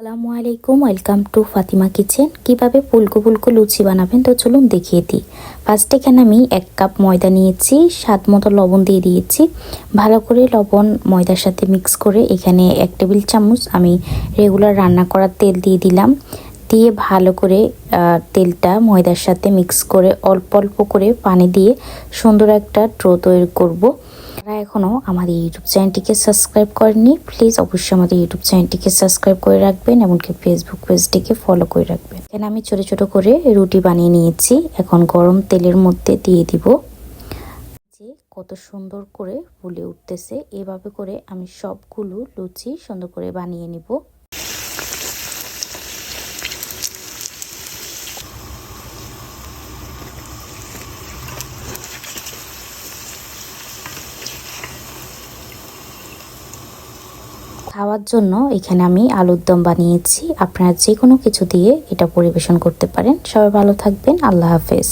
আসসালামু আলাইকুম, welcome to Fatima kitchen. কিভাবে ফুলকো ফুলকো লুচি বানাবেন তো চলুন দেখিয়ে দিই। ফার্স্ট এখানে আমি 1 কাপ ময়দা নিয়েছি, স্বাদ মতো লবণ দিয়ে দিয়েছি। ভালো করে লবণ ময়দার সাথে মিক্স করে এখানে 1 টেবিল চামচ আমি রেগুলার রান্না করা তেল দিয়ে দিলাম। দিয়ে ভালো করে তেলটা ময়দার সাথে মিক্স করে অল্প অল্প করে পানি দিয়ে সুন্দর একটা ডো তৈরি করব। যারা এখনও আমাদের ইউটিউব চ্যানেলটিকে সাবস্ক্রাইব করেননি, প্লিজ অবশ্যই আমাদের ইউটিউব চ্যানেলটিকে সাবস্ক্রাইব করে রাখবেন, এমনকি ফেসবুক পেজটিকে ফলো করে রাখবেন। এখানে আমি ছোট ছোট করে রুটি বানিয়ে নিয়েছি। এখন গরম তেলের মধ্যে দিয়ে দিব। যে কত সুন্দর করে ফুলে উঠতেছে, এভাবে করে আমি সবগুলো লুচি সুন্দর করে বানিয়ে নিব। খাওয়ার জন্য এখানে আমি আলুর দম বানিয়েছি। আপনারা যে কোনো কিছু দিয়ে এটা পরিবেশন করতে পারেন। সবাই ভালো থাকবেন। আল্লাহ হাফেজ।